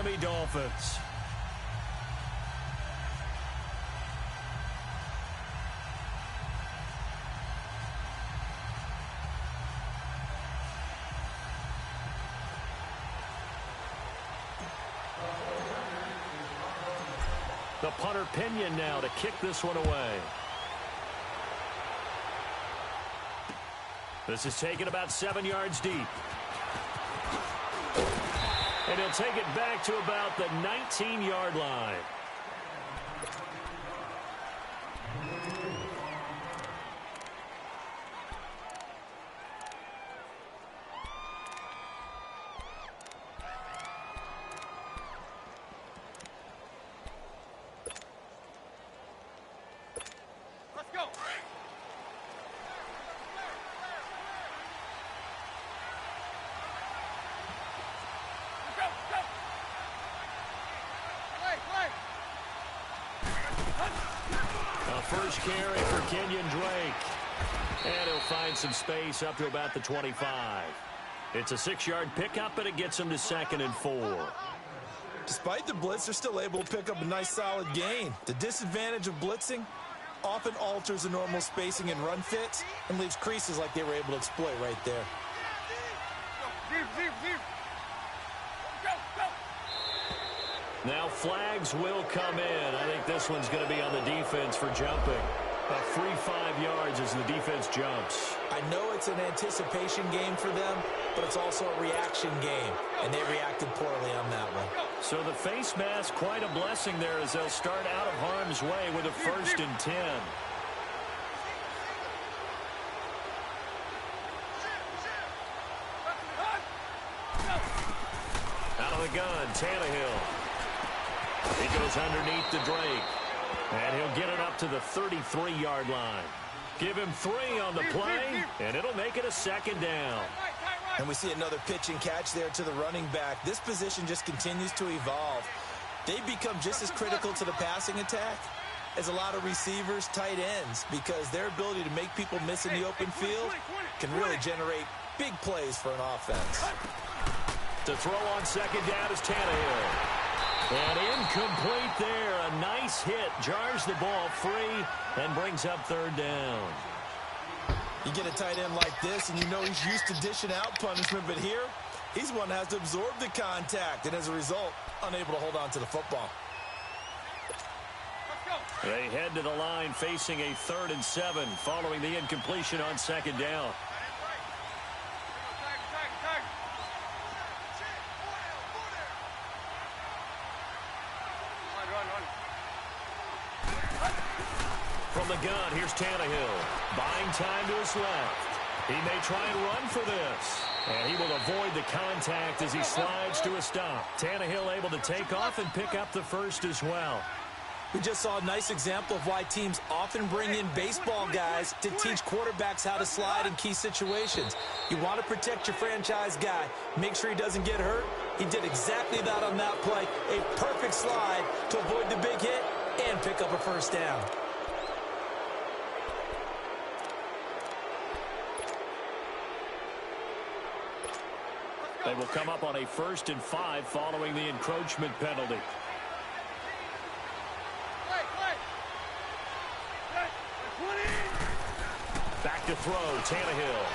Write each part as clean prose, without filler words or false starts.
Miami Dolphins. The punter Pinion now to kick this one away. This is taken about 7 yards deep. And he'll take it back to about the 19-yard line. First carry for Kenyon Drake. And he'll find some space up to about the 25. It's a 6-yard pickup, and it gets him to 2nd and 4. Despite the blitz, they're still able to pick up a nice solid gain. The disadvantage of blitzing often alters the normal spacing and run fits and leaves creases like they were able to exploit right there. Now flags will come in. I think this one's going to be on the defense for jumping. A free 5 yards as the defense jumps. I know it's an anticipation game for them, but it's also a reaction game, and they reacted poorly on that one. So the face mask, quite a blessing there as they'll start out of harm's way with a 1st and 10. Out of the gun, Tannehill. He goes underneath to Drake. And he'll get it up to the 33-yard line. Give him 3 on the play, and it'll make it a 2nd down. And we see another pitch and catch there to the running back. This position just continues to evolve. They become just as critical to the passing attack as a lot of receivers, tight ends, because their ability to make people miss in the open field can really generate big plays for an offense. To throw on 2nd down is Tannehill. And incomplete there. A nice hit. Jars the ball free and brings up 3rd down. You get a tight end like this, and you know he's used to dishing out punishment, but here, he's one that has to absorb the contact, and as a result, unable to hold on to the football. They head to the line facing a 3rd and 7 following the incompletion on 2nd down. From the gun, here's Tannehill. Buying time to his left. He may try and run for this. And he will avoid the contact as he slides to a stop. Tannehill able to take off and pick up the 1st as well. We just saw a nice example of why teams often bring in baseball guys to teach quarterbacks how to slide in key situations. You want to protect your franchise guy. Make sure he doesn't get hurt. He did exactly that on that play. A perfect slide to avoid the big hit and pick up a 1st down. They will come up on a 1st and 5 following the encroachment penalty. Back to throw, Tannehill.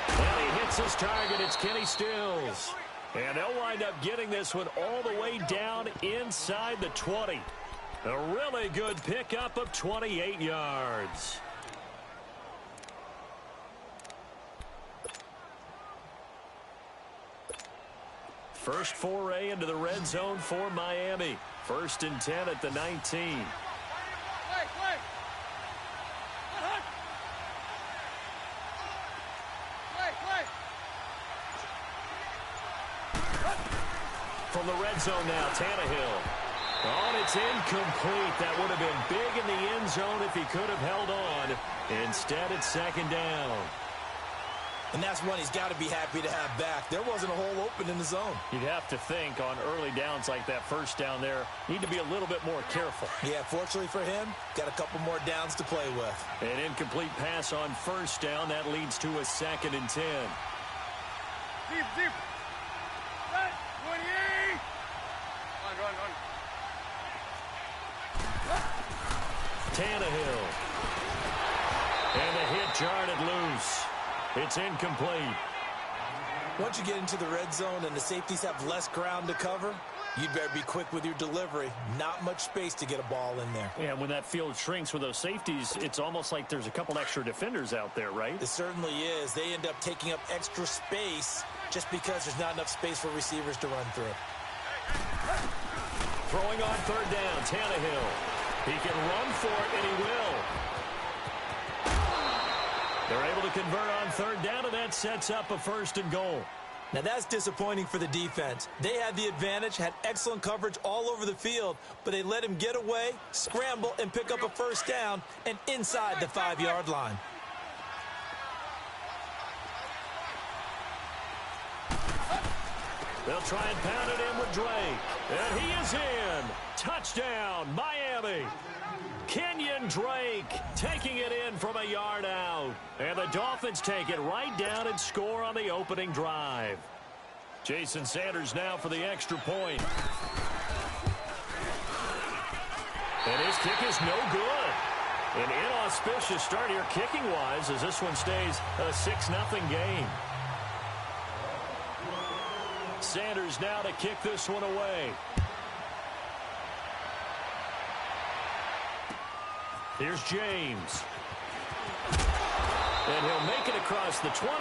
And he hits his target. It's Kenny Stills. And they'll wind up getting this one all the way down inside the 20. A really good pickup of 28 yards. First foray into the red zone for Miami. 1st and 10 at the 19. From the red zone now, Tannehill. Oh, and it's incomplete. That would have been big in the end zone if he could have held on. Instead, it's 2nd down. And that's one he's got to be happy to have back. There wasn't a hole open in the zone. You'd have to think on early downs like that 1st down there, need to be a little bit more careful. Yeah, fortunately for him, got a couple more downs to play with. An incomplete pass on 1st down. That leads to a 2nd and 10. Deep. 28. Tannehill. And the hit jarred it loose. It's incomplete. Once you get into the red zone and the safeties have less ground to cover, you'd better be quick with your delivery. Not much space to get a ball in there. Yeah, when that field shrinks with those safeties, it's almost like there's a couple extra defenders out there, right? It certainly is. They end up taking up extra space just because there's not enough space for receivers to run through. Throwing on third down, Tannehill. He can run for it, and he will. They're able to convert on third down, and that sets up a 1st and goal. Now, that's disappointing for the defense. They had the advantage, had excellent coverage all over the field, but they let him get away, scramble, and pick up a 1st down, and inside the 5-yard line. They'll try and pound it in with Drake. And he is in. Touchdown, Miami. Kenyon Drake taking it in from a yard out. And the Dolphins take it right down and score on the opening drive. Jason Sanders now for the extra point. And his kick is no good. An inauspicious start here kicking-wise as this one stays a 6-0 game. Sanders now to kick this one away. Here's James. And he'll make it across the 20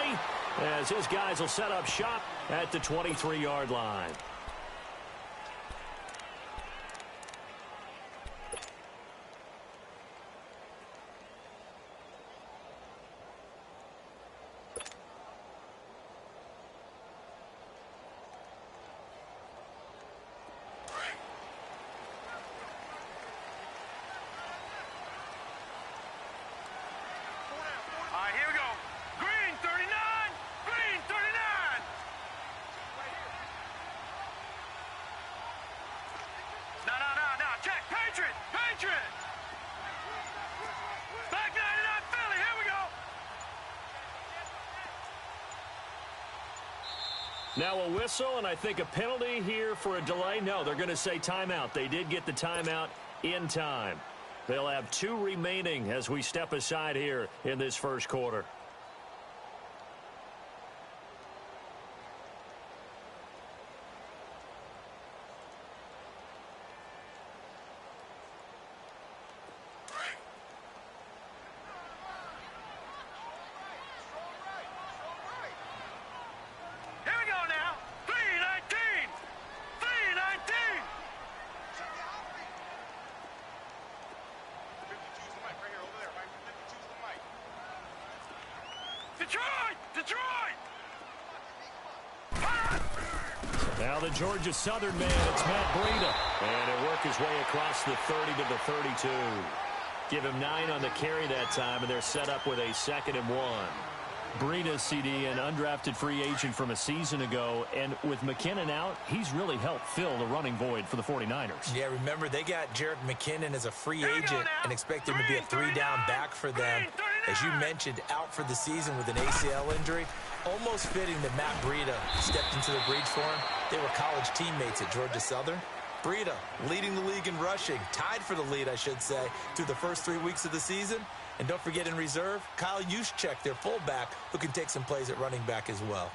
as his guys will set up shop at the 23-yard line. Now a whistle, and I think a penalty here for a delay. No, they're going to say timeout. They did get the timeout in time. They'll have 2 remaining as we step aside here in this first quarter. Now the Georgia Southern man, it's Matt Breida. And he'll work his way across the 30 to the 32. Give him 9 on the carry that time, and they're set up with a 2nd and 1. Breida, CD, an undrafted free agent from a season ago. And with McKinnon out, he's really helped fill the running void for the 49ers. Yeah, remember, they got Jerick McKinnon as a free agent and expect him to be a 3-down back for them. As you mentioned, out for the season with an ACL injury. Almost fitting that Matt Breida stepped into the breach for him. They were college teammates at Georgia Southern. Breida leading the league in rushing, tied for the lead, I should say, through the first 3 weeks of the season. And don't forget in reserve, Kyle Juszczyk, their fullback, who can take some plays at running back as well.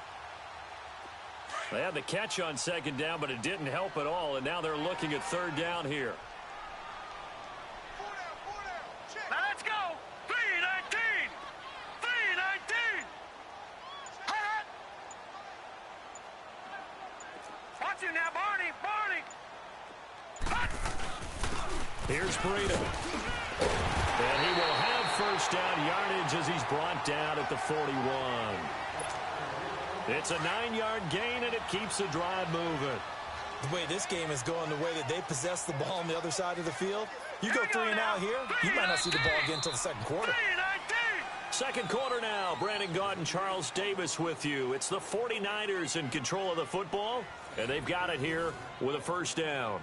They had the catch on 2nd down, but it didn't help at all. And now they're looking at 3rd down here. Now let's go. 3-19. 3-19. Watch you now, Barney. Here's Breida. And he will have 1st down yardage as he's brought down at the 41. It's a 9-yard gain, and it keeps the drive moving. The way this game is going, the way that they possess the ball on the other side of the field, you go 3 and out here, you might not see the ball again until the 2nd quarter. 2nd quarter now. Brandon Gaudin and Charles Davis with you. It's the 49ers in control of the football, and they've got it here with a 1st down.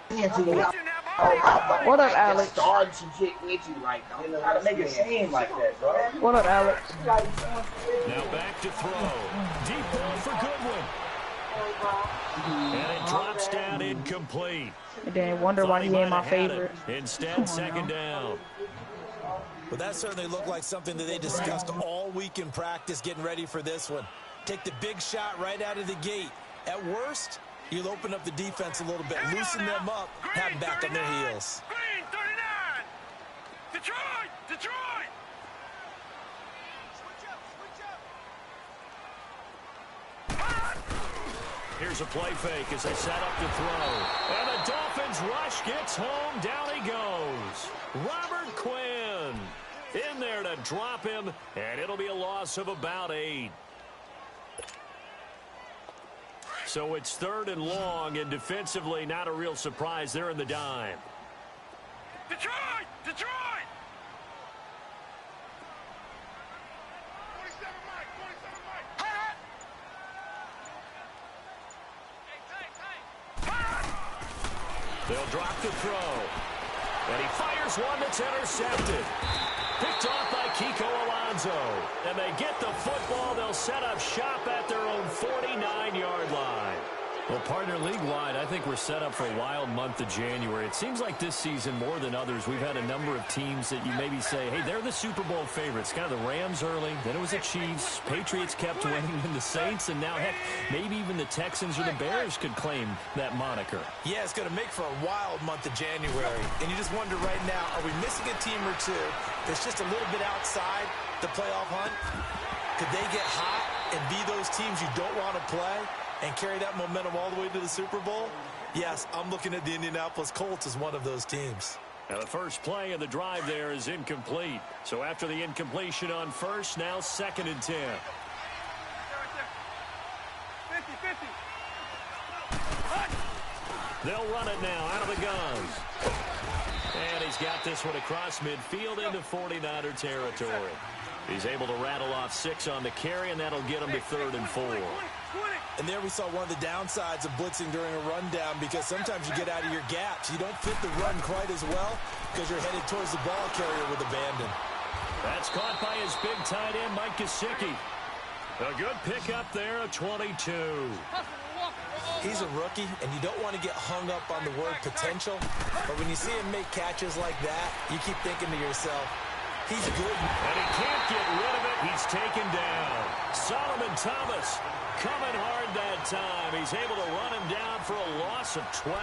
What up, Alex? Starting some shit itchy right now. You gotta make it seem like that, bro. What up, Alex? Now back to throw. Deep ball for Goodwin. And it drops down incomplete. And then wonder why he ain't my favorite. Instead, second down. But that certainly looked like something that they discussed all week in practice getting ready for this one. Take the big shot right out of the gate. At worst, you'll open up the defense a little bit, loosen them up, have them back on their heels. Green 39. Detroit. Detroit. Here's a play fake as they set up to throw. And the Dolphins rush gets home. Down he goes. Robert Quinn in there to drop him, and it'll be a loss of about 8. So it's 3rd and long, and defensively not a real surprise. They're in the dime. Detroit. Detroit. 47 Mike. They'll drop the throw. And he fires one that's intercepted. Picked off by Kiko Alonso. And they get the football. They'll set up shop at their own 49-yard line. Well, partner, league-wide, I think we're set up for a wild month of January. It seems like this season, more than others, we've had a number of teams that you maybe say, hey, they're the Super Bowl favorites. Kind of the Rams early, then it was the Chiefs. Patriots kept winning, and the Saints, and now, heck, maybe even the Texans or the Bears could claim that moniker. Yeah, it's going to make for a wild month of January. And you just wonder right now, are we missing a team or two that's just a little bit outside the playoff hunt? Could they get hot and be those teams you don't want to play and carry that momentum all the way to the Super Bowl? Yes, I'm looking at the Indianapolis Colts as one of those teams. Now the first play of the drive there is incomplete. So after the incompletion on first, now 2nd and 10. 50-50. They'll run it now out of the guns. And he's got this one across midfield into 49er territory. He's able to rattle off 6 on the carry, and that'll get him to 3rd and 4. And there we saw one of the downsides of blitzing during a rundown, because sometimes you get out of your gaps. You don't fit the run quite as well because you're headed towards the ball carrier with abandon. That's caught by his big tight end, Mike Gesicki. A good pickup there, a 22. He's a rookie, and you don't want to get hung up on the word potential. But when you see him make catches like that, you keep thinking to yourself, he's good. And he can't get rid of it. He's taken down. Solomon Thomas coming hard that time. He's able to run him down for a loss of 12.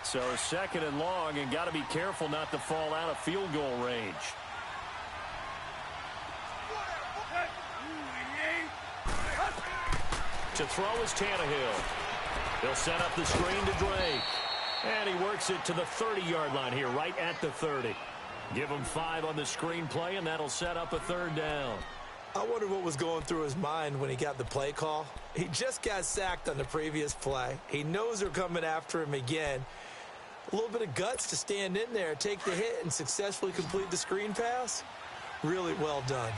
So 2nd and long, and got to be careful not to fall out of field goal range. To throw is Tannehill. They'll set up the screen to Drake. And he works it to the 30-yard line here, right at the 30. Give him 5 on the screen play, and that'll set up a 3rd down. I wonder what was going through his mind when he got the play call. He just got sacked on the previous play. He knows they're coming after him again. A little bit of guts to stand in there, take the hit, and successfully complete the screen pass. Really well done.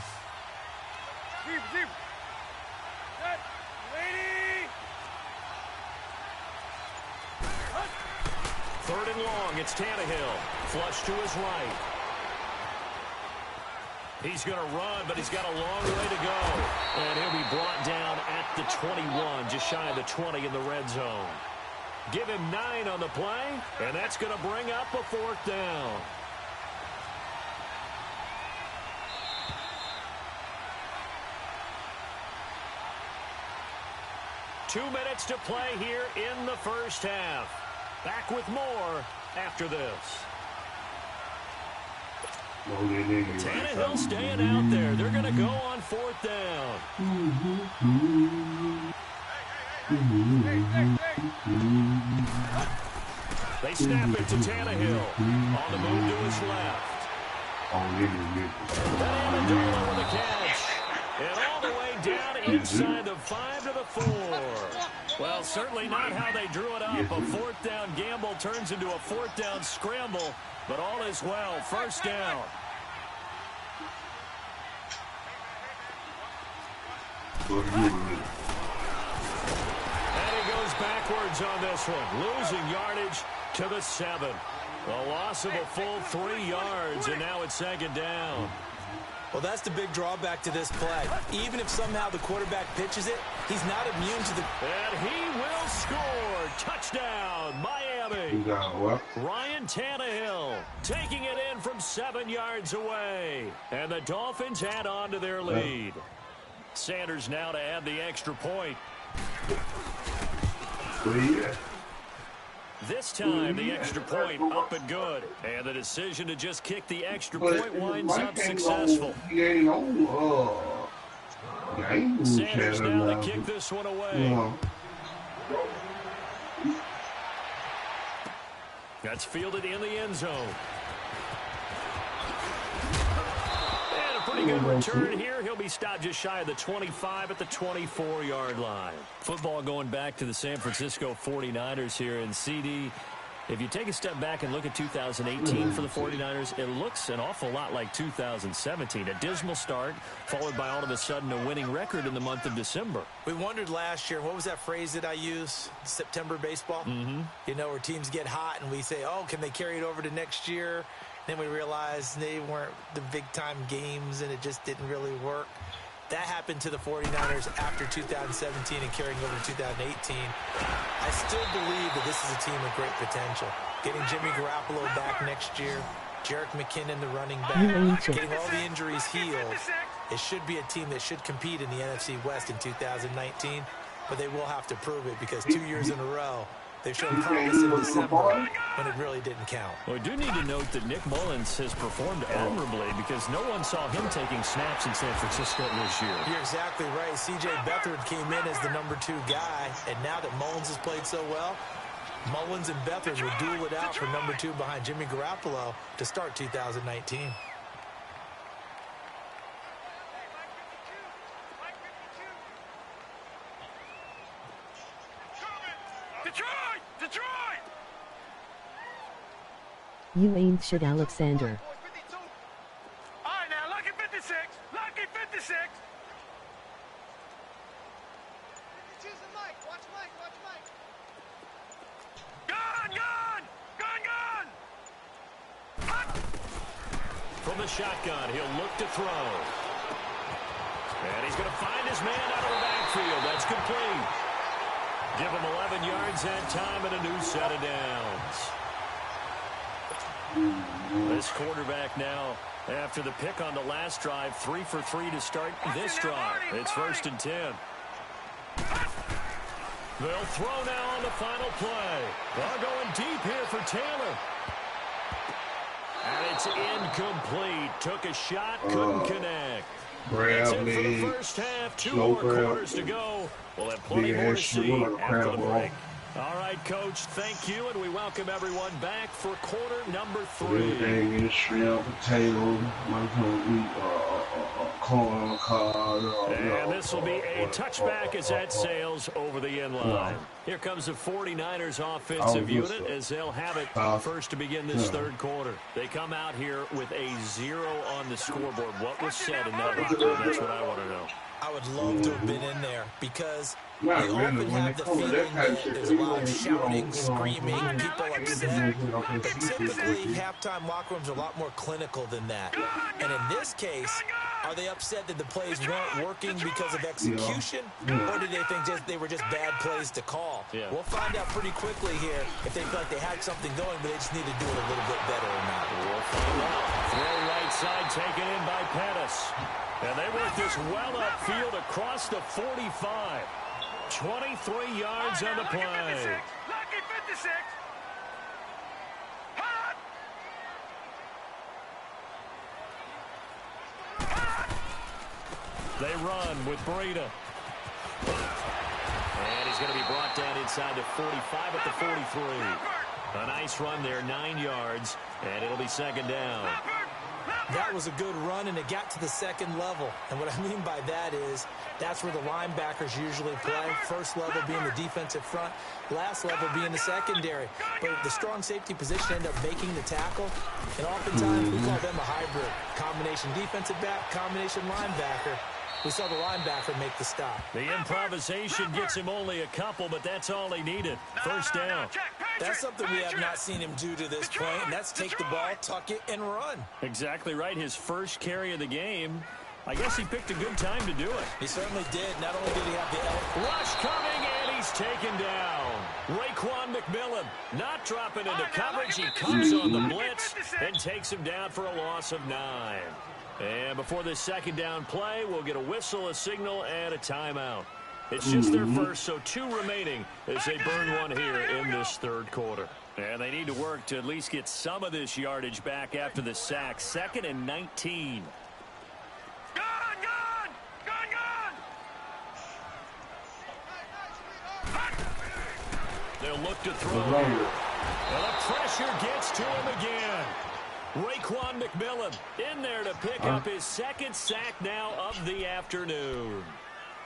Deep. Set. Lady. 3rd and long, it's Tannehill. Flush to his right. He's going to run, but he's got a long way to go. And he'll be brought down at the 21, just shy of the 20 in the red zone. Give him 9 on the play, and that's going to bring up a 4th down. Two minutes to play here in the first half. Back with more after this. Tannehill staying out there. They're going to go on 4th down. They snap it to Tannehill. On the move to his left. And Amendola with a catch. And all the way down inside the 5 to the 4. Well, certainly not how they drew it up. A fourth down gamble turns into a fourth down scramble, but all is well. First down. And he goes backwards on this one, losing yardage to the 7. A loss of a full 3 yards, and now it's second down. Well, that's the big drawback to this play. Even if somehow the quarterback pitches it, he's not immune to the... And he will score. Touchdown, Miami. Ryan Tannehill taking it in from 7 yards away. And the Dolphins add on to their lead. Sanders now to add the extra point. This time, the extra point up and good. And the decision to just kick the extra point winds up successful. Sanders now to kick this one away. That's fielded in the end zone. And a pretty good return here. He'll be stopped just shy of the 25 at the 24-yard line. Football going back to the San Francisco 49ers here. And CD, if you take a step back and look at 2018 for the 49ers, it looks an awful lot like 2017. A dismal start, followed by all of a sudden a winning record in the month of December. We wondered last year, what was that phrase that I used? September baseball? You know, where teams get hot and we say, oh, can they carry it over to next year? Then we realized they weren't the big-time games and it just didn't really work. That happened to the 49ers after 2017 and carrying over to 2018. I still believe that this is a team with great potential. Getting Jimmy Garoppolo back next year, Jerick McKinnon, the running back, getting all the injuries healed, it should be a team that should compete in the NFC West in 2019, but they will have to prove it because 2 years in a row, they've shown promise in December when it really didn't count. Well, we do need to note that Nick Mullins has performed admirably because no one saw him taking snaps in San Francisco this year. You're exactly right. C.J. Beathard came in as the number 2 guy, and now that Mullins has played so well, Mullins and Beathard will duel it out for number 2 behind Jimmy Garoppolo to start 2019. Detroit! Detroit! You ain't shit, Alexander. All right, now, lucky 56. Lucky 56. Gun, gun! Gun, gun! From the shotgun, he'll look to throw. And he's going to find his man out of the backfield. That's complete. Give him 11 yards that time and a new set of downs. This quarterback now, after the pick on the last drive, 3 for 3 to start this drive. It's 1st and 10. They'll throw now on the final play. They're going deep here for Taylor. And it's incomplete. Took a shot, couldn't connect. That's it for the first half. 2 more quarters to go. We'll have plenty more to see after the break. All right, Coach, thank you, and we welcome everyone back for quarter number 3. Everything is shrimp, potato, corn, and this will be a touchback as that sails over the end line. Here comes the 49ers offensive unit as they'll have it first to begin this third quarter. They come out here with a 0 on the scoreboard. What was said in that locker room? That's what I want to know. I would love to have been in there because we often have the feeling that there's a lot of shouting, screaming, people upset. But typically, halftime locker rooms are a lot more clinical than that. And in this case, are they upset that the plays weren't working because of execution? Or did they think they were just bad plays to call? We'll find out pretty quickly here if they feel like they had something going, but they just need to do it a little bit better or not. We'll find out. Throw right side taken in by Pettis. And they work this well upfield across the 45. 23 yards on the play. Lucky 56. Hot. They run with Breida. And he's going to be brought down inside the 45 at the 43. A nice run there, 9 yards, and it'll be second down. That was a good run, and it got to the second level. And what I mean by that is that's where the linebackers usually play. First level being the defensive front, last level being the secondary. But the strong safety position ended up making the tackle, and oftentimes we call them a hybrid. Combination defensive back, combination linebacker. We saw the linebacker make the stop. The improvisation gets him only a couple, but that's all he needed. First down. That's something we have not seen him do to this point, and that's take the ball, tuck it, and run. Exactly right. His first carry of the game. I guess he picked a good time to do it. He certainly did. Not only did he have the rush coming, and he's taken down. Raekwon McMillan not dropping into coverage. He comes on the blitz and takes him down for a loss of 9. And before this second down play, we'll get a whistle, a signal, and a timeout. It's just their first, so 2 remaining as they burn one here in this third quarter. And they need to work to at least get some of this yardage back after the sack. 2nd and 19. They'll look to throw. Well, the pressure gets to him again. Raekwon McMillan in there to pick up his 2nd sack now of the afternoon.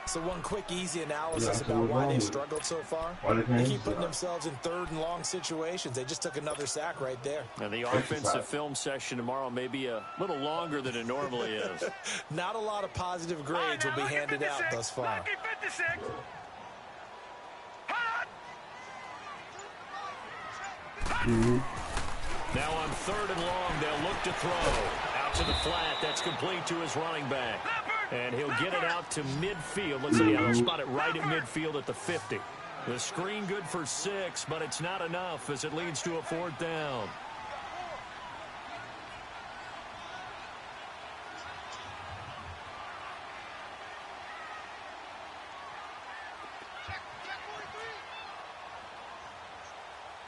So one quick, easy analysis about why they've struggled so far. They keep putting themselves in 3rd and long situations. They just took another sack right there. And the offensive film session tomorrow may be a little longer than it normally is. Not a lot of positive grades will be handed out thus far. Now on 3rd and long, they'll look to throw. Out to the flat. That's complete to his running back. And he'll get it out to midfield. Let's see, they'll spot it right at midfield at the 50. The screen good for 6, but it's not enough as it leads to a 4th down.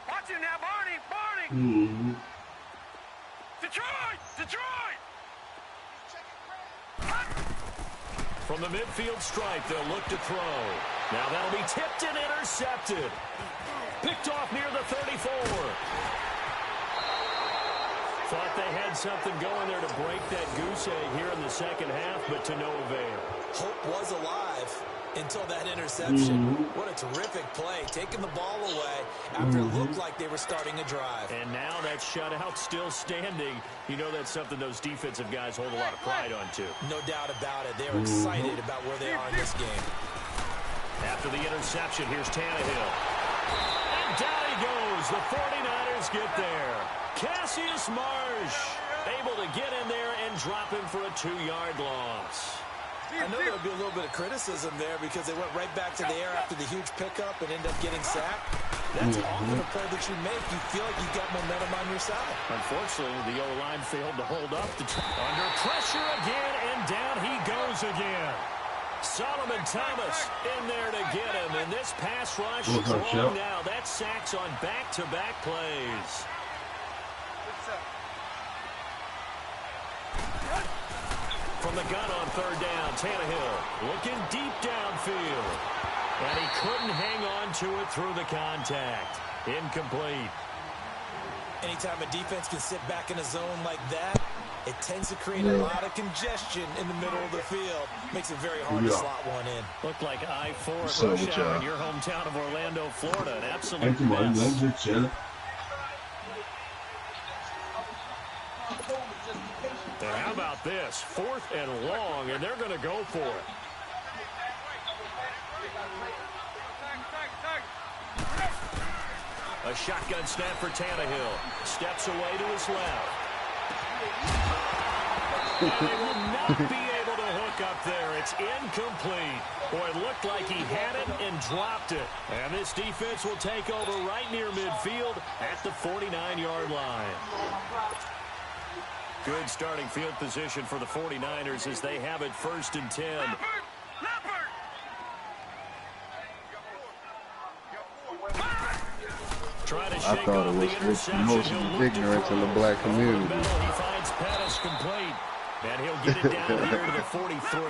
Watch him now, Barney! Detroit! From the midfield stripe, they'll look to throw. Now that'll be tipped and intercepted. Picked off near the 34. Thought they had something going there to break that goose egg here in the second half, but to no avail. Hope was alive until that interception. What a terrific play, taking the ball away after it looked like they were starting a drive. And now that shutout still standing. You know that's something those defensive guys hold a lot of pride on, too. No doubt about it. They're excited about where they are in this game. After the interception, here's Tannehill. And down he goes. The 49ers get there. Cassius Marsh able to get in there and drop him for a 2-yard loss. I know there'll be a little bit of criticism there because they went right back to the air after the huge pickup and ended up getting sacked. That's often a play that you make. You feel like you've got momentum on your side. Unfortunately, the O-line failed to hold up. Under pressure again, and down he goes again. Solomon Thomas in there to get him, and this pass rush strong now. That sacks on back-to-back plays. From the gun on 3rd down, Tannehill looking deep downfield. And he couldn't hang on to it through the contact. Incomplete. Anytime a defense can sit back in a zone like that, it tends to create a lot of congestion in the middle of the field. Makes it very hard to slot one in. Looked like I-4 at rush hour in your hometown of Orlando, Florida. An absolute mess. And how about this? 4th and long, and they're going to go for it. A shotgun snap for Tannehill. Steps away to his left. And he will not be able to hook up there. It's incomplete. Boy, it looked like he had it and dropped it. And this defense will take over right near midfield at the 49-yard line. Good starting field position for the 49ers as they have it 1st and 10. I thought it was the most ignorance in the black community. He finds Pettis complete, and he'll get it down here to the 43.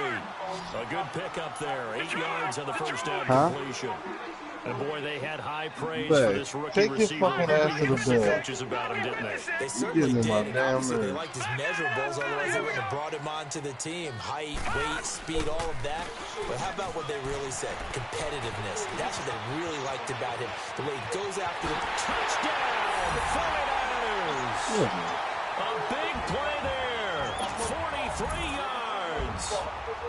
A good pickup there, 8 yards on the first down completion. And boy, they had high praise But for this rookie take your receiver. fucking ass to the Some bed. coaches about him, didn't they? They certainly getting in my did. And damn obviously, they nerves. liked his measurables. Otherwise, they wouldn't have brought him onto the team. Height, weight, speed, all of that. But how about what they really said? Competitiveness. That's what they really liked about him. The way he goes after the touchdown. 49ers. A big play there. 43 yards.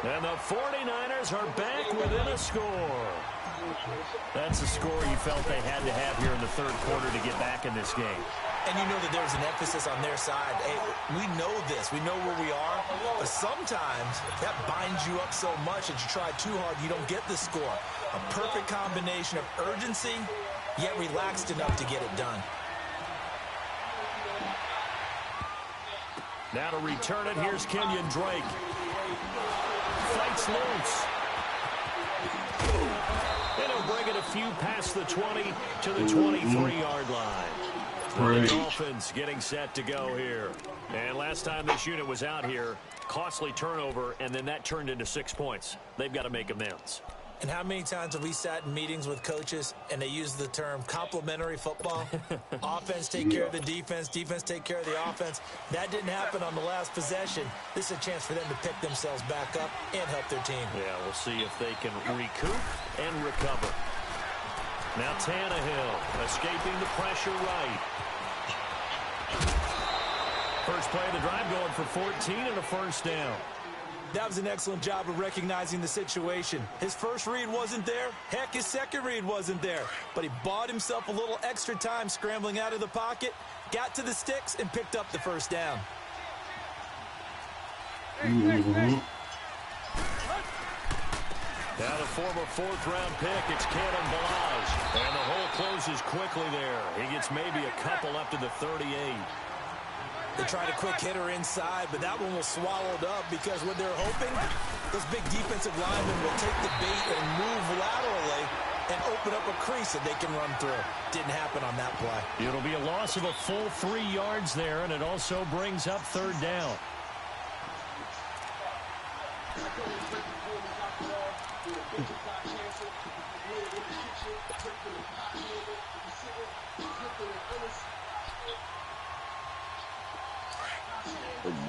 And the 49ers are back within a score. That's a score you felt they had to have here in the third quarter to get back in this game. And you know that there's an emphasis on their side. Hey, we know this. We know where we are. But sometimes that binds you up so much that you try too hard, you don't get the score. A perfect combination of urgency, yet relaxed enough to get it done. Now to return it, here's Kenyon Drake. Fights loose. And he'll bring it a few past the 20 to the 23-yard line. The Dolphins getting set to go here. And last time this unit was out here, costly turnover, and then that turned into 6 points. They've got to make amends. And how many times have we sat in meetings with coaches and they use the term complementary football? Offense take care of the defense, defense take care of the offense. That didn't happen on the last possession. This is a chance for them to pick themselves back up and help their team. Yeah, we'll see if they can recoup and recover. Now Tannehill escaping the pressure right. First play of the drive going for 14 and a first down. That was an excellent job of recognizing the situation. His first read wasn't there. Heck, his second read wasn't there. But he bought himself a little extra time scrambling out of the pocket, got to the sticks, and picked up the first down. Now the former fourth-round pick, it's Kalen Balaj. And the hole closes quickly there. He gets maybe a couple up to the 38. They tried a quick hitter inside, but that one was swallowed up because what they're hoping, those big defensive linemen will take the bait and move laterally and open up a crease that they can run through. Didn't happen on that play. It'll be a loss of a full 3 yards there, and it also brings up third down.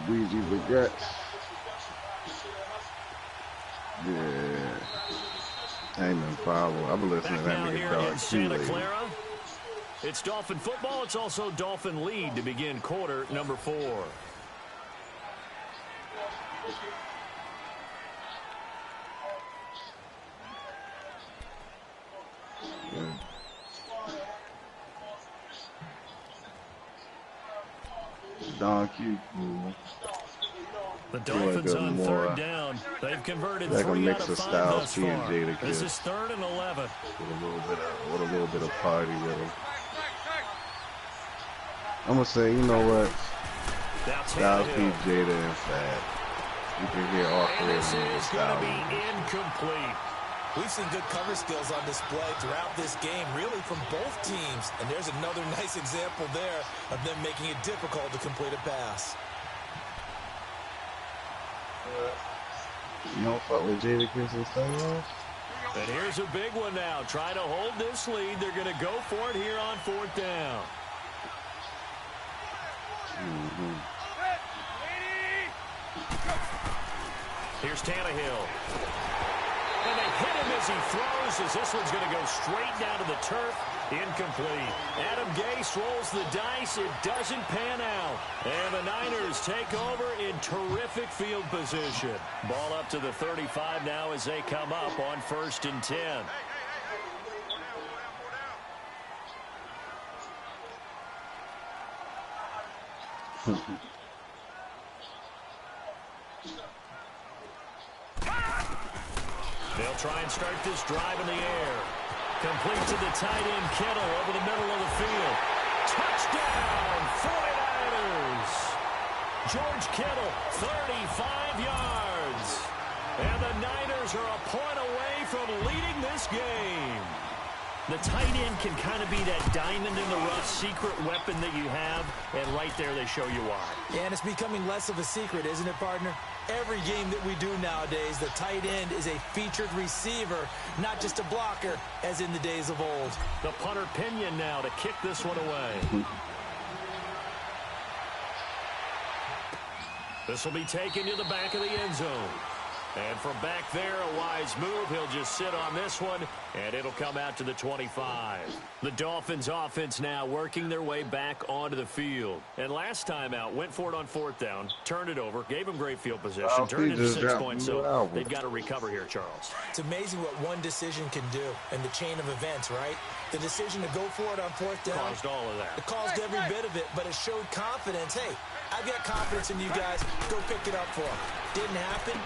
Luigi regrets. Yeah. Ain't no problem. I've been listening to that Now nigga here talk in too Santa lately. Clara, it's Dolphin football. It's also Dolphin lead to begin quarter number 4. Yeah. Donkey. The Dolphins like on more, third down. They've converted like a 3 mix out of of 5 Styles thus P and far. Jada This Kidd. is 3rd and 11. With a little bit of party with him. I'm gonna say, you know what? Now Styles P, Tannehill. Jada, and Fad. You can hear all And three this of them with is going to Styles. be incomplete. We've seen good cover skills on display throughout this game, really from both teams. And there's another nice example there of them making it difficult to complete a pass. You don't fuck with Jada Kiss and Styles? And here's a big one now. Trying to hold this lead. They're going to go for it here on 4th down. Here's Tannehill. And they hit him as he throws, as this one's going to go straight down to the turf. Incomplete. Adam Gase rolls the dice. It doesn't pan out. And the Niners take over in terrific field position. Ball up to the 35 now as they come up on 1st and 10. They'll try and start this drive in the air. Complete to the tight end, Kittle, over the middle of the field. Touchdown, 49ers! George Kittle, 35 yards. And the Niners are a point away from leading this game. The tight end can kind of be that diamond in the rough secret weapon that you have, and right there they show you why. And it's becoming less of a secret, isn't it, partner? Every game that we do nowadays, the tight end is a featured receiver, not just a blocker, as in the days of old. The punter Pinion now to kick this one away. This will be taken to the back of the end zone. And from back there, a wise move. He'll just sit on this one, and it'll come out to the 25. The Dolphins offense now working their way back onto the field. And last time out, went for it on 4th down, turned it over, gave them great field position, turned it into 6 points. So they've got to recover here, Charles. It's amazing what one decision can do in the chain of events, right? The decision to go for it on 4th down. Caused all of that. It caused every bit of it, but it showed confidence. Hey, I've got confidence in you guys. Go pick it up for them. Didn't happen.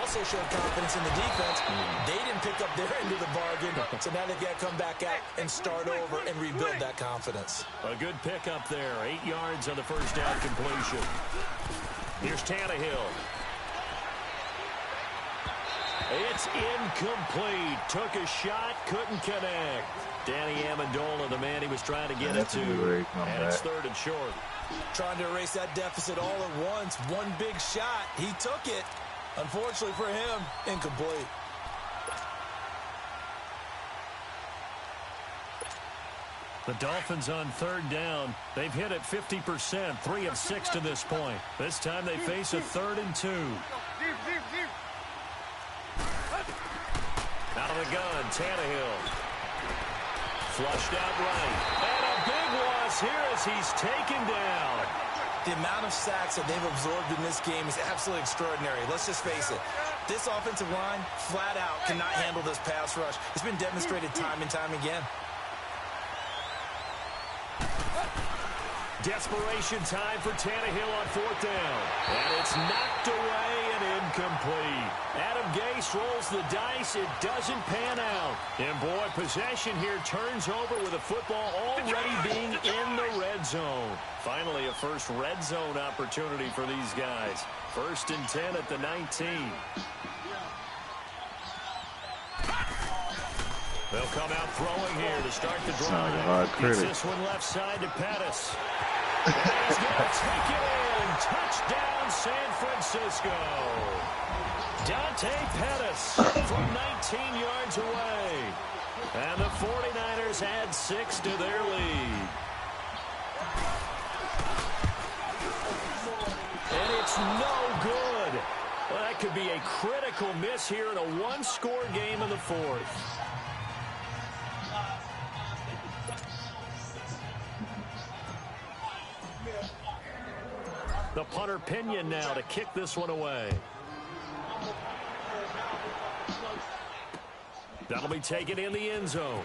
Also showed confidence in the defense. They didn't pick up their end of the bargain, so now they've got to come back out and start over and rebuild that confidence. A good pickup there. 8 yards on the first down completion. Here's Tannehill. It's incomplete. Took a shot, couldn't connect. Danny Amendola, the man he was trying to get it to. And it's 3rd and short. Trying to erase that deficit all at once. One big shot. He took it. Unfortunately for him, incomplete. The Dolphins on 3rd down. They've hit it 50%, 3 of 6 to this point. This time they face a 3rd and 2. Out of the gun, Tannehill. Flushed out right. And a big loss here as he's taken down. The amount of sacks that they've absorbed in this game is absolutely extraordinary. Let's just face it. This offensive line, flat out, cannot handle this pass rush. It's been demonstrated time and time again. Desperation time for Tannehill on 4th down. And it's knocked away and incomplete. Adam Gase rolls the dice. It doesn't pan out. And boy, possession here turns over with the football already being in the red zone. Finally, a first red zone opportunity for these guys. 1st and 10 at the 19. They'll come out throwing here to start the drive. Gets this one left side to Pettis. And he's going to take it in. Touchdown, San Francisco. Dante Pettis from 19 yards away. And the 49ers add 6 to their lead. And it's no good. Well, that could be a critical miss here in a one-score game in the 4th. The punter Pinion now to kick this one away. That'll be taken in the end zone.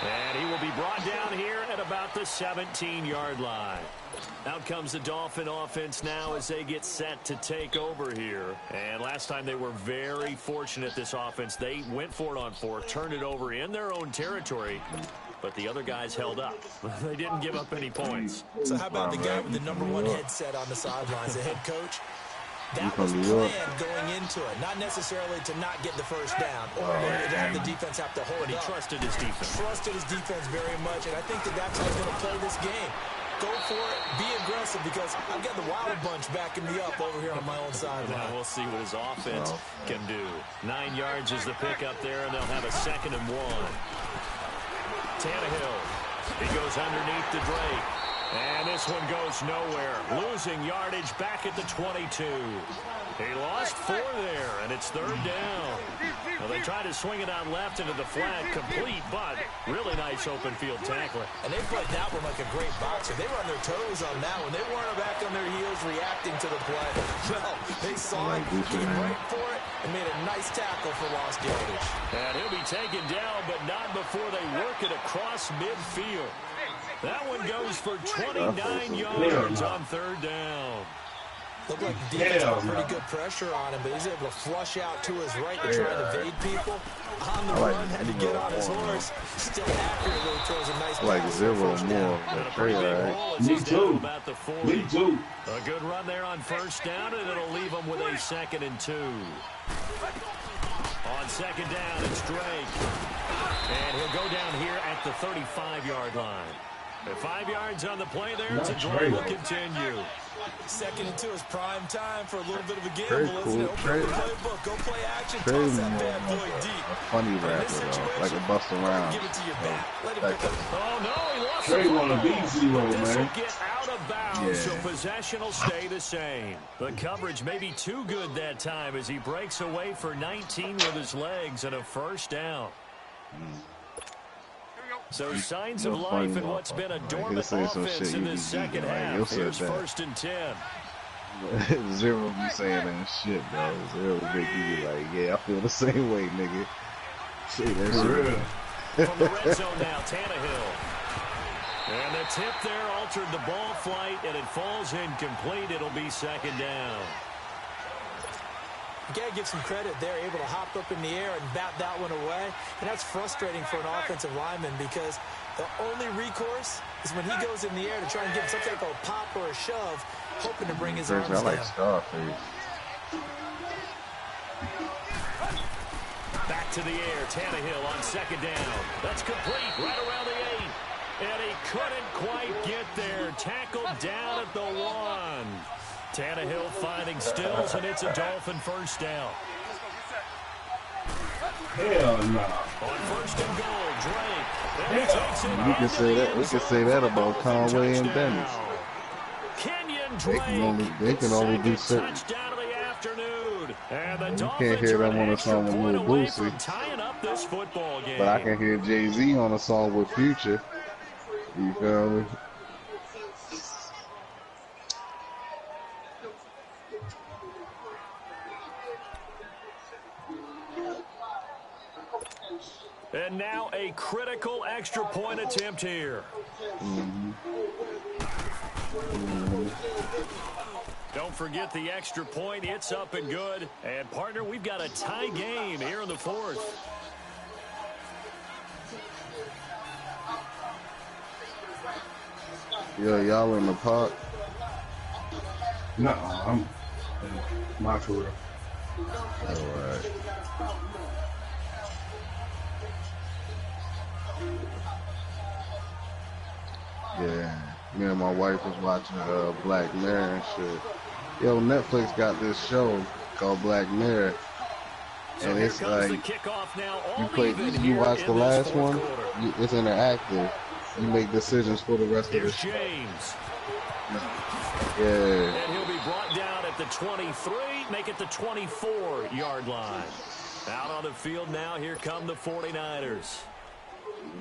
And he will be brought down here at about the 17-yard line. Out comes the Dolphin offense now as they get set to take over here. And last time they were very fortunate, this offense. They went for it on 4th, turned it over in their own territory, but the other guys held up. They didn't give up any points. So how about the guy with the #1 headset on the sidelines, the head coach? That was planned going into it. Not necessarily to not get the first down or to have the defense have to hold it. He trusted his defense. Trusted his defense very much, and I think that that's how he's going to play this game. Go for it. Be aggressive because I've got the Wild Bunch backing me up over here on my own sideline. Now we'll see what his offense can do. 9 yards is the pickup there, and they'll have a 2nd and 1. Tannehill. He goes underneath to Drake. And this one goes nowhere. Losing yardage back at the 22. He lost 4 there, and it's 3rd down. Well, they try to swing it out left into the flat, complete, but really nice open field tackling. And they played that one like a great boxer. They were on their toes on that one. They weren't back on their heels reacting to the play. No, they saw it, came right for it, and made a nice tackle for lost yardage. And he'll be taken down, but not before they work it across midfield. That one goes for 29 yards on 3rd down. Looked like the defense put pretty good pressure on him, but he's able to flush out to his right to try and evade people. On the run, had to get on his horse. Still accurate when he throws a nice like 0 more. Me too. Me too. A good run there on 1st down, and it'll leave them with a 2nd and 2. On second down, it's Drake. And he'll go down here at the 35-yard line. At 5 yards on the play there, it's a drive will continue. Second into his prime time for a little bit of a gamble, isn't it? Open Trey, up the playbook, go play action, Trey toss that bad boy deep. A funny rapper, though, like a bust around. Give it to your back. Let him pick up. Oh, no, he lost Trey the want to football. beat zero, This will man. get out of bounds, so possession will stay the same. The coverage may be too good that time as he breaks away for 19 with his legs and a first down. So signs of life in what's been a dormant offense in this second half. Here's first and 10. Zero be saying that shit, bro. Zero make you be like, yeah, I feel the same way, nigga. Say that shit. From the red zone now, Tannehill. And the tip there altered the ball flight, and it falls incomplete. It'll be second down. You got to give some credit. They're able to hop up in the air and bat that one away. And that's frustrating for an offensive lineman because the only recourse is when he goes in the air to try and get some type of pop or a shove, hoping to bring his arms down. I like Scarface. Back to the air, Tannehill on second down. That's complete, right around the 8. And he couldn't quite get there. Tackled down at the 1. Tannehill finding Stills, and it's a Dolphin first down. Hell no. On first and goal, Drake. And he takes it. You can say that. We can say that about Conway and Dennis. Kenyon They Drake. can only do certain. Touchdown of the afternoon. And the You can't hear them on a song with Lil Boosie. Tying up this football game. But I can hear Jay-Z on a song with Future. You feel me? And now a critical extra point attempt here. Don't forget the extra point. It's up and good. And, partner, we've got a tie game here in the 4th. Yeah, y'all in the park. No, I'm my career. All right. Yeah, me and my wife was watching Black Mirror and shit. Yo, Netflix got this show called Black Mirror, So and it's like you watch the last one. It's interactive. You make decisions for the rest of the show. James. Yeah. And he'll be brought down at the 23, make it the 24-yard line. Out on the field now, here come the 49ers.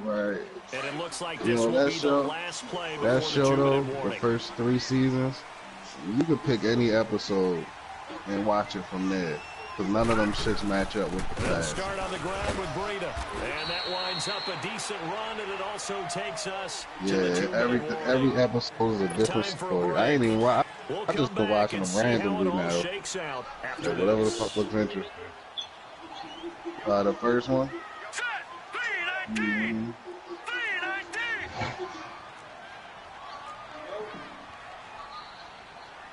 Right. And it looks like this will be the last play before that show, though, the the first 3 seasons, you could pick any episode and watch it from there. Because none of them shits match up with the last. Start on the ground with Breida. And that winds up a decent run, and it also takes us to the every episode is a different story. I ain't even watch. I just been watching them randomly now. So whatever the fuck looks interesting. The first one?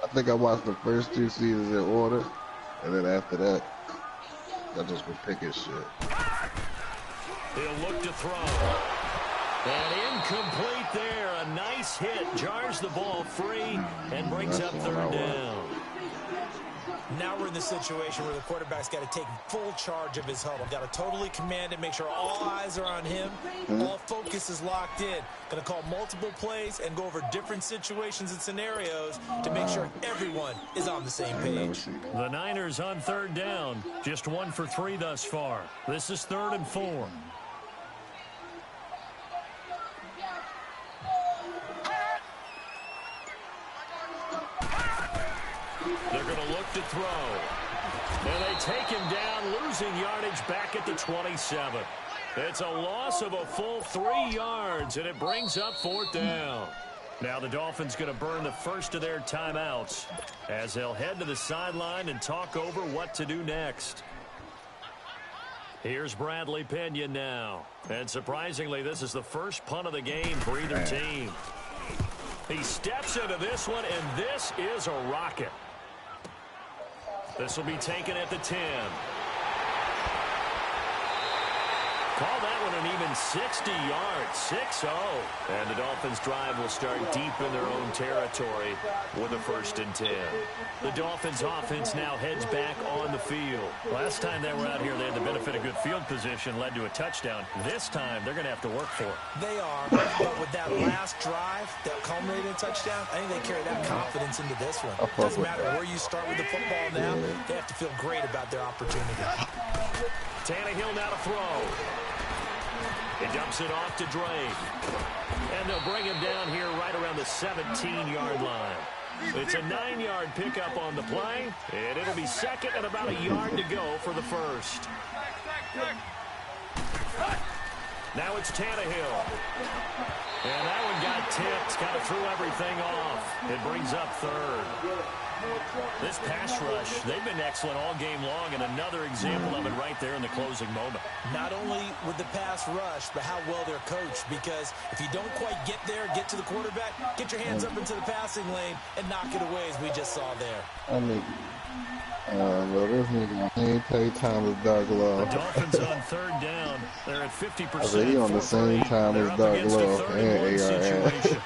I think I watched the first 2 seasons in order, and then after that, I just would pick his shit. He'll look to throw. And incomplete there. A nice hit. Jars the ball free and brings up third down. Now we're in the situation where the quarterback's got to take full charge of his huddle. Got to totally command it, make sure all eyes are on him. All focus is locked in. Going to call multiple plays and go over different situations and scenarios to make sure everyone is on the same page. The Niners on third down. Just 1 for 3 thus far. This is 3rd and 4. They're going to look to throw. And they take him down, losing yardage back at the 27. It's a loss of a full 3 yards, and it brings up 4th down. Now the Dolphins going to burn the first of their timeouts as they'll head to the sideline and talk over what to do next. Here's Bradley Pinion now. And surprisingly, this is the first punt of the game for either team. He steps into this one, and this is a rocket. This will be taken at the 10. Call that one an even 60 yards, 6-0. And the Dolphins' drive will start deep in their own territory with a 1st and 10. The Dolphins' offense now heads back on the field. Last time they were out here, they had the benefit of good field position, led to a touchdown. This time, they're going to have to work for it. They are, but with that last drive that culminated in a touchdown, I think they carry that confidence into this one. It doesn't matter where you start with the football now. They have to feel great about their opportunity. Tannehill now to throw. He dumps it off to Drake. And they'll bring him down here right around the 17-yard line. It's a 9-yard pickup on the play, and it'll be 2nd and about a yard to go for the 1st. Now it's Tannehill. And that one got tipped, kind of threw everything off. It brings up 3rd. This pass rush, they've been excellent all game long, and another example of it right there in the closing moment. Not only with the pass rush, but how well they're coached, because if you don't quite get there, get to the quarterback, get your hands up into the passing lane and knock it away, as we just saw there. I mean, well, this nigga ain't time as Doug Love. The Dolphins on 3rd down. They're at 50%. I said he on the same time as Doug Love and ARN.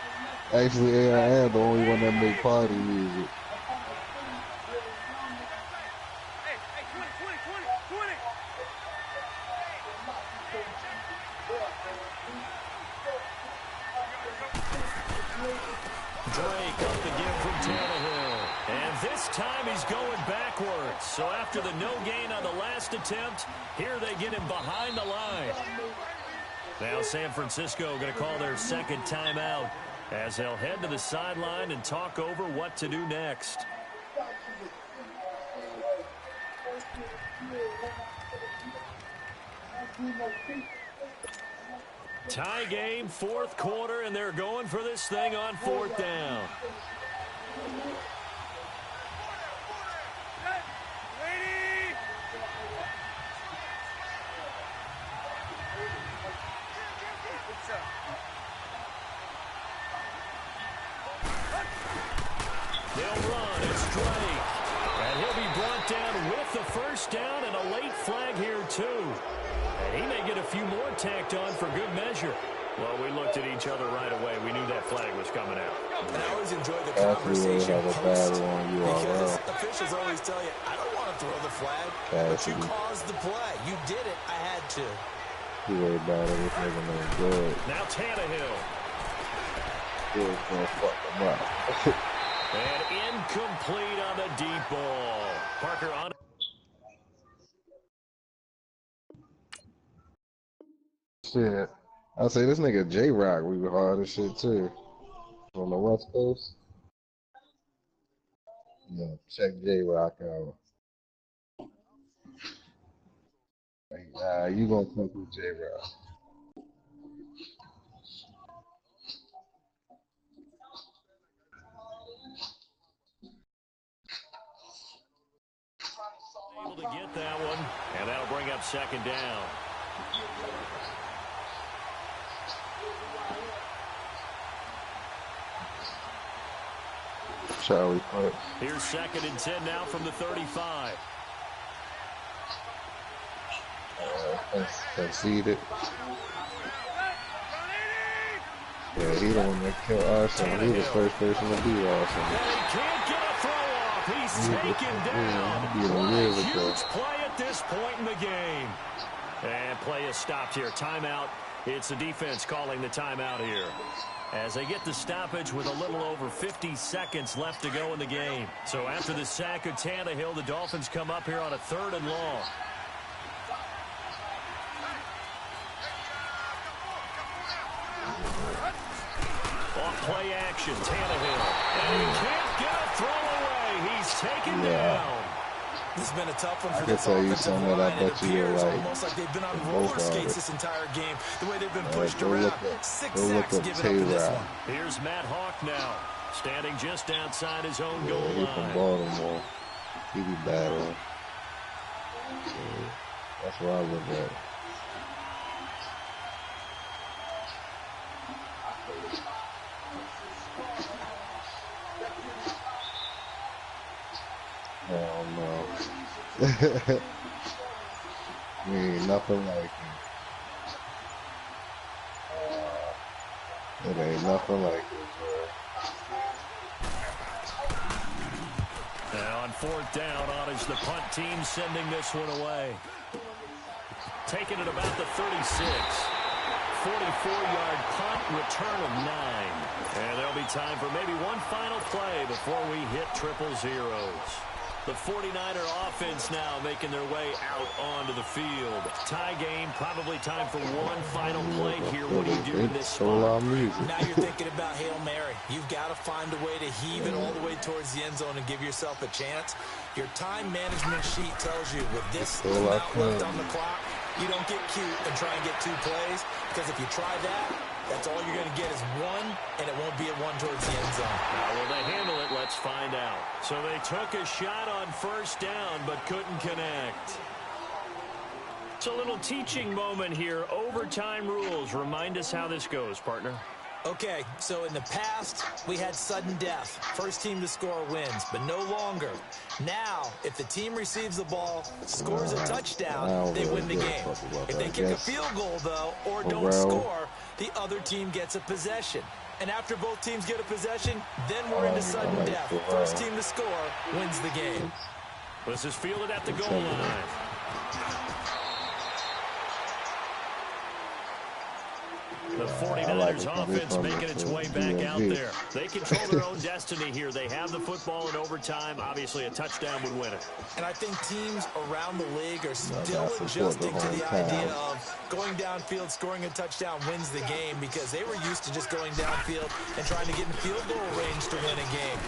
Actually, ARN the only one that make party music. Drake up the give from Tannehill. And this time he's going backwards. So after the no gain on the last attempt, here they get him behind the line. Now San Francisco going to call their 2nd timeout as they'll head to the sideline and talk over what to do next. Tie game, 4th quarter, and they're going for this thing on 4th down. They'll run. It's Drake. And he'll be brought down with the 1st down and a late flag here, too. And he may get a few more tacked on for good measure. Well, we looked at each other right away. We knew that flag was coming out. And I always enjoy the conversation post, because URL. officials always tell you, I don't want to throw the flag, but you caused the play. You did it. I had to. He way better. This nigga named good. Now Tannehill. Good gonna fuck him up. And incomplete on the deep ball. Parker on. Shit. I say this nigga J-Rock, we were hard as shit too. On the West Coast. Yeah, check J-Rock out. You gonna come through J-Rock. Able to get that one, and that'll bring up 2nd down. Charlie Park. Here's 2nd and 10 now from the 35. Conceded. Yeah, he the one that killed Arsenal. He was the first person to beat Arsenal. And he can't get a throw off. He's taken down. Yeah, Huge play at this point in the game. And play is stopped here. Timeout. It's the defense calling the timeout here, as they get the stoppage with a little over 50 seconds left to go in the game. So after the sack of Tannehill, the Dolphins come up here on a 3rd and long. Off play action, Tannehill. And he can't get a throw away. He's taken down. This has been a tough one for I can this tell you offensive something that line. I bet you It like. almost like they've been on roller skates this entire game. The way they've been pushed around. 6 sacks given up in this one. Here's Matt Hawk now, standing just outside his own Yeah, goal he from line. Baltimore. He be battling. So that's what I look at. Hell no. We ain't nothing like him. It ain't nothing like it, And on fourth down, on is the punt team sending this one away. Taking it about the 36. 44-yard punt, return of 9. And there'll be time for maybe one final play before we hit triple zeros. The 49er offense now making their way out onto the field. Tie game, probably time for one final play here. What do you do in this spot? Now you're thinking about Hail Mary. You've got to find a way to heave it all the way towards the end zone and give yourself a chance. Your time management sheet tells you with this amount left on the clock, you don't get cute and try and get 2 plays, because if you try that, that's all you're going to get is 1, and it won't be a 1 towards the end zone. Now, will they handle it? Let's find out. So they took a shot on first down, but couldn't connect. It's a little teaching moment here. Overtime rules. Remind us how this goes, partner. Okay, so in the past, we had sudden death. First team to score wins, but no longer. Now, if the team receives the ball, scores a touchdown, they win the game. If they kick a field goal, though, or don't score, the other team gets a possession. And after both teams get a possession, then we're into sudden death. First team to score wins the game. This is fielded at the goal line. The 49ers offense making its way back out there. They control their own destiny here. They have the football in overtime. Obviously, a touchdown would win it. And I think teams around the league are still adjusting to the idea of going downfield, scoring a touchdown wins the game, because they were used to just going downfield and trying to get in field goal range to win a game.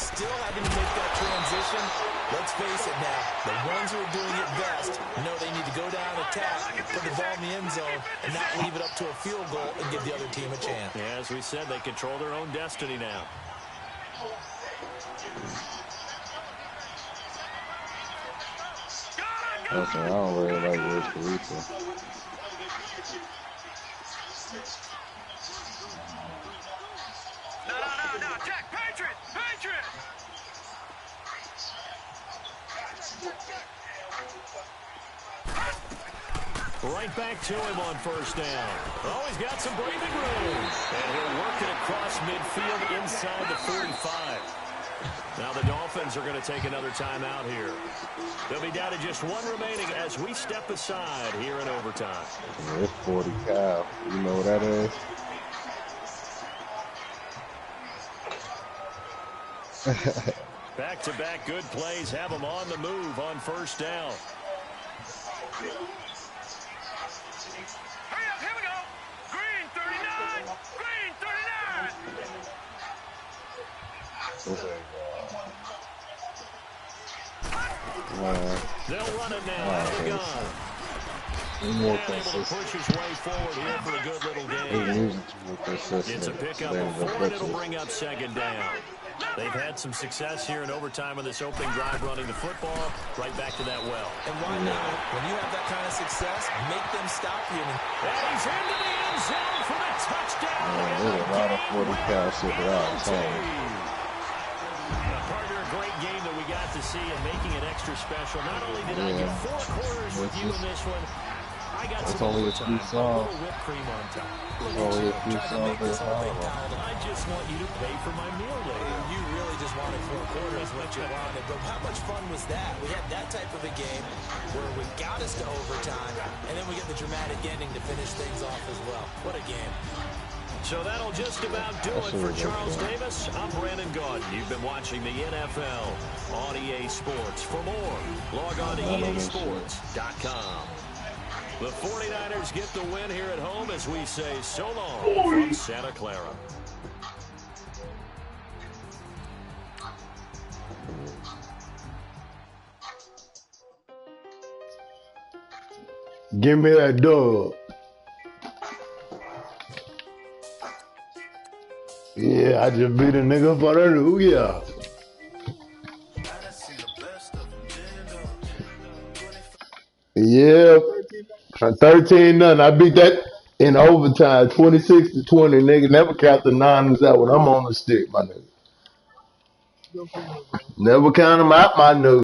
Still having to make that transition. Let's face it now, the ones who are doing it best know they need to go down, attack, put the ball in the end zone, and not leave it up to a field goal and give the other team a chance. Yeah, as we said, they control their own destiny now. Okay, I don't really like Wiz Khalifa. No, Jack, Patriot! Right back to him on first down. Oh, he's got some breathing room. And he'll work it across midfield inside the 45. Now the Dolphins are going to take another timeout here. They'll be down to just 1 remaining as we step aside here in overtime. Yeah, it's 40 cow. You know what that is? Back-to-back good plays have them on the move on first down. Hurry up, here we go! Green 39! They'll run it now out of the gun. More And able to push his way forward here for a good little game. It's a pickup of 4, and it'll bring up second down. They've had some success here in overtime on this opening drive running the football. Right back to that well. And why not? When you have that kind of success, make them stop you. And he's into the end zone for the touchdown. There's a lot of 40 cow shit around town. Partner, a great game that we got to see and making it extra special. Not only did I get 4 quarters with you in this one, I got some only a few songs. whipped cream on top. Only a few songs at a time. I just want you to pay for my meal later. You really just wanted 4 quarters, what you wanted. But how much fun was that? We had that type of a game where we got us to overtime, and then we get the dramatic ending to finish things off as well. What a game. So that'll just about do it for Charles Davis. I'm Brandon Gaudin. You've been watching the NFL on EA Sports. For more, log on to EASports.com. The 49ers get the win here at home as we say so long from Santa Clara. Give me that dog. Yeah, I just beat a nigga for the new year. Yeah, 13-0. I beat that in overtime, 26-20. Nigga, never count the Niners out when I'm on the stick, my nigga. Never count them out, my nigga.